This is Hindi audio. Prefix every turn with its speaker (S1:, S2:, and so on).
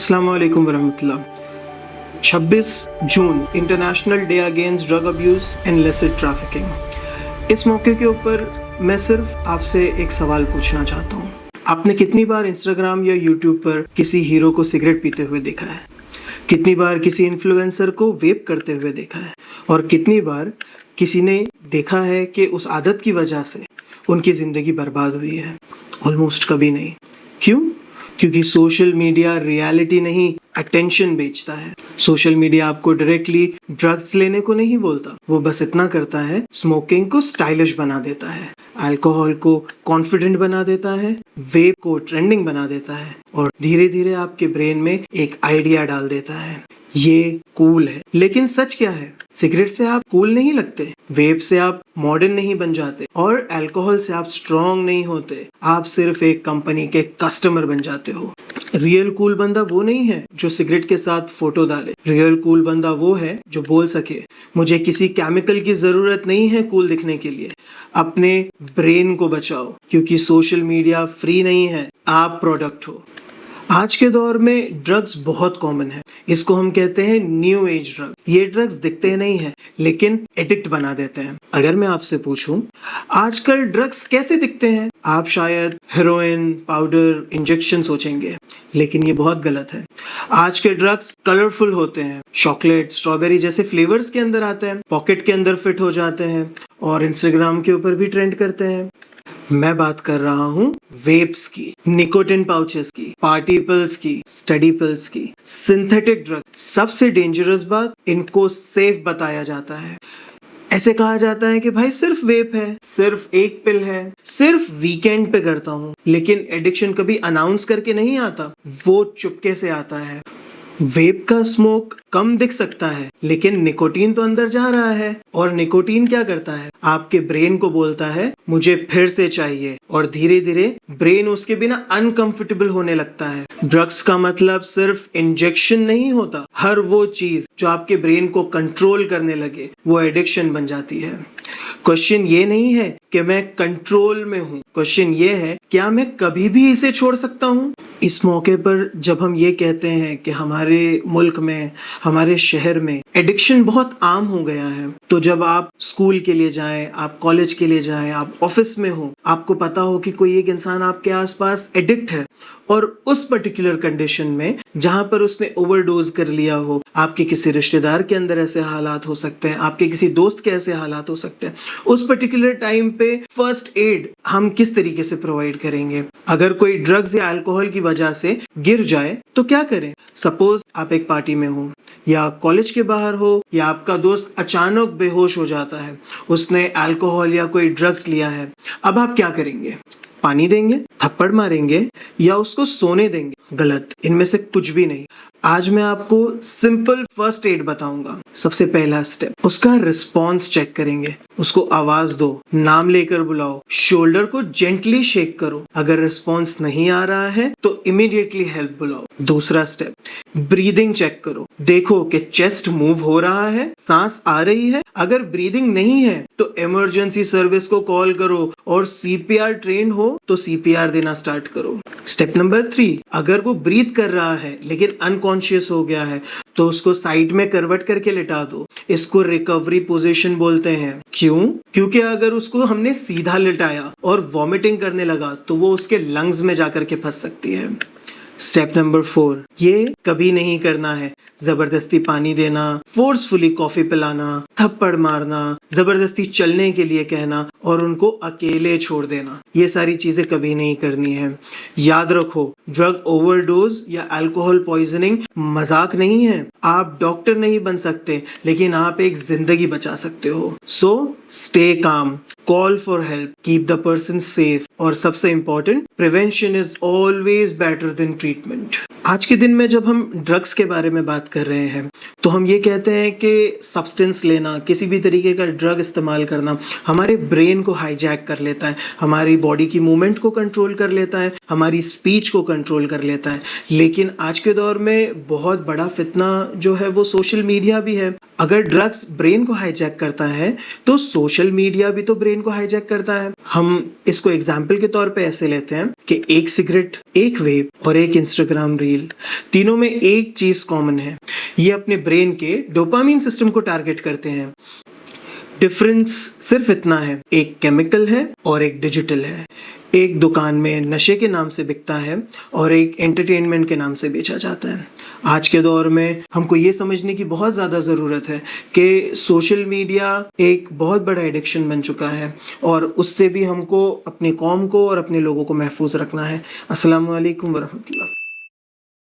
S1: अस्सलाम वालेकुम वरहमतुल्लाह। 26 June International Day against drug abuse and illicit trafficking. इस मौके के ऊपर मैं सिर्फ आपसे एक सवाल पूछना चाहता हूँ। आपने कितनी बार इंस्टाग्राम या यूट्यूब पर किसी हीरो को सिगरेट पीते हुए देखा है? कितनी बार किसी इन्फ्लुएंसर को वेप करते हुए देखा है? और कितनी बार किसी ने देखा है कि उस आदत की वजह से उनकी ज़िंदगी बर्बाद हुई है? ऑलमोस्ट कभी नहीं। क्यों? क्योंकि सोशल मीडिया रियलिटी नहीं, अटेंशन बेचता है। सोशल मीडिया आपको डायरेक्टली ड्रग्स लेने को नहीं बोलता, वो बस इतना करता है, स्मोकिंग को स्टाइलिश बना देता है, अल्कोहल को कॉन्फिडेंट बना देता है, वेप को ट्रेंडिंग बना देता है और धीरे धीरे आपके ब्रेन में एक आइडिया डाल देता है, ये कूल है। लेकिन सच क्या है? सिगरेट से आप कूल नहीं लगते, वेप से आप मॉडर्न नहीं बन जाते और अल्कोहल से आप स्ट्रॉन्ग नहीं होते। आप सिर्फ एक कंपनी के कस्टमर बन जाते हो। रियल कूल बंदा वो नहीं है जो सिगरेट के साथ फोटो डाले। रियल कूल बंदा वो है जो बोल सके, मुझे किसी केमिकल की जरूरत नहीं है कूल दिखने के लिए। अपने ब्रेन को बचाओ, क्योंकि सोशल मीडिया फ्री नहीं है, आप प्रोडक्ट हो। आज के दौर में ड्रग्स बहुत कॉमन है। इसको हम कहते हैं न्यू एज ड्रग। ये ड्रग्स दिखते नहीं हैं, लेकिन एडिक्ट बना देते हैं। अगर मैं आपसे पूछूं, आजकल ड्रग्स कैसे दिखते हैं? आप शायद हेरोइन, पाउडर, इंजेक्शन सोचेंगे, लेकिन ये बहुत गलत है। आज के ड्रग्स कलरफुल होते हैं। चॉकलेट, स्ट्रॉबेरी जैसे फ्लेवर्स के अंदर आते हैं, पॉकेट के अंदर फिट हो जाते हैं और इंस्टाग्राम के ऊपर भी ट्रेंड करते हैं। मैं बात कर रहा हूँ वेप्स की, निकोटिन पाउचेस की, पार्टी पिल्स की, स्टडी पिल्स की, सिंथेटिक ड्रग। सबसे डेंजरस बात, इनको सेफ बताया जाता है। ऐसे कहा जाता है कि भाई सिर्फ वेप है, सिर्फ एक पिल है, सिर्फ वीकेंड पे करता हूँ। लेकिन एडिक्शन कभी अनाउंस करके नहीं आता, वो चुपके से आता है। वेप का स्मोक कम दिख सकता है, लेकिन निकोटीन तो अंदर जा रहा है। और निकोटीन क्या करता है? आपके ब्रेन को बोलता है मुझे फिर से चाहिए, और धीरे धीरे ब्रेन उसके बिना अनकंफर्टेबल होने लगता है। ड्रग्स का मतलब सिर्फ इंजेक्शन नहीं होता। हर वो चीज जो आपके ब्रेन को कंट्रोल करने लगे, वो एडिक्शन बन जाती है। क्वेश्चन ये नहीं है कि मैं कंट्रोल में हूँ, क्वेश्चन ये है क्या मैं कभी भी इसे छोड़ सकता हूँ? इस मौके पर जब हम ये कहते हैं कि हमारे मुल्क में, हमारे शहर में एडिक्शन बहुत आम हो गया है, तो जब आप स्कूल के लिए जाएं, आप कॉलेज के लिए जाएं, आप ऑफिस में हो, आपको पता हो कि कोई एक इंसान आपके आसपास एडिक्ट है और उस पर्टिकुलर कंडीशन में जहां पर उसने ओवरडोज कर लिया हो, आपके किसी रिश्तेदार के अंदर ऐसे हालात हो सकते हैं, आपके किसी दोस्त के ऐसे हालात हो सकते हैं, उस पर्टिकुलर टाइम पे फर्स्ट एड हम किस तरीके से प्रोवाइड करेंगे? अगर कोई ड्रग्स या अल्कोहल की वजह से गिर जाए तो क्या करें? सपोज आप एक पार्टी में हो या कॉलेज के बाहर हो, या आपका दोस्त अचानक बेहोश हो जाता है, उसने अल्कोहल या कोई ड्रग्स लिया है। अब आप क्या करेंगे? पानी देंगे, थप्पड़ मारेंगे, या उसको सोने देंगे? गलत, इनमें से कुछ भी नहीं। आज मैं आपको सिंपल फर्स्ट एड बताऊंगा। सबसे पहला स्टेप, उसका रिस्पॉन्स चेक करेंगे। उसको आवाज दो, नाम लेकर बुलाओ, शोल्डर को जेंटली शेक करो। अगर रिस्पॉन्स नहीं आ रहा है तो इमीडिएटली हेल्प बुलाओ। दूसरा स्टेप, ब्रीदिंग चेक करो। देखो कि चेस्ट मूव हो रहा है, सांस आ रही है। अगर ब्रीदिंग नहीं है तो इमरजेंसी सर्विस को कॉल करो, और सीपीआर ट्रेन हो तो सीपीआर देना स्टार्ट करो। स्टेप नंबर 3, अगर वो ब्रीथ कर रहा है लेकिन अनकॉन्शियस हो गया है तो उसको साइड में करवट करके लिटा दो। इसको रिकवरी पोजीशन बोलते हैं। क्यों? क्योंकि अगर उसको हमने सीधा लिटाया और वॉमिटिंग करने लगा तो वो उसके लंग्स में जाकर के फंस सकती है। स्टेप नंबर 4, ये कभी नहीं करना है। जबरदस्ती पानी देना, फोर्सफुली कॉफी पिलाना, थप्पड़ मारना, जबरदस्ती चलने के लिए कहना और उनको अकेले छोड़ देना, ये सारी चीजें कभी नहीं करनी है। याद रखो, ड्रग ओवरडोज या अल्कोहल पॉइजनिंग मजाक नहीं है। आप डॉक्टर नहीं बन सकते, लेकिन आप एक जिंदगी बचा सकते हो। So stay calm, call for help, keep the person safe, और सबसे important, prevention is always better than treatment. आज के दिन में जब हम ड्रग्स के बारे में बात कर रहे हैं तो हम ये कहते हैं कि सब्सटेंस लेना, किसी भी तरीके का ड्रग इस्तेमाल करना हमारे ब्रेन को हाईजैक कर लेता है, हमारी बॉडी की मूवमेंट को कंट्रोल कर लेता है, हमारी स्पीच को कंट्रोल कर लेता है। लेकिन आज के दौर में बहुत बड़ा फितना जो है वो सोशल मीडिया भी है। अगर ड्रग्स ब्रेन को हाईजैक करता है तो सोशल मीडिया भी तो ब्रेन को हाईजैक करता है। हम इसको एग्जाम्पल के तौर पे ऐसे लेते हैं कि एक सिगरेट, एक वेप और एक इंस्टाग्राम रील, तीनों में एक चीज कॉमन है, ये अपने ब्रेन के डोपामिन सिस्टम को टारगेट करते हैं। डिफरेंस सिर्फ इतना है, एक केमिकल है और एक डिजिटल है। एक दुकान में नशे के नाम से बिकता है और एक एंटरटेनमेंट के नाम से बेचा जाता है। आज के दौर में हमको ये समझने की बहुत ज़्यादा ज़रूरत है कि सोशल मीडिया एक बहुत बड़ा एडिक्शन बन चुका है और उससे भी हमको अपनी कौम को और अपने लोगों को महफूज रखना है। अस्सलाम वालेकुम वरहमतुल्लाह।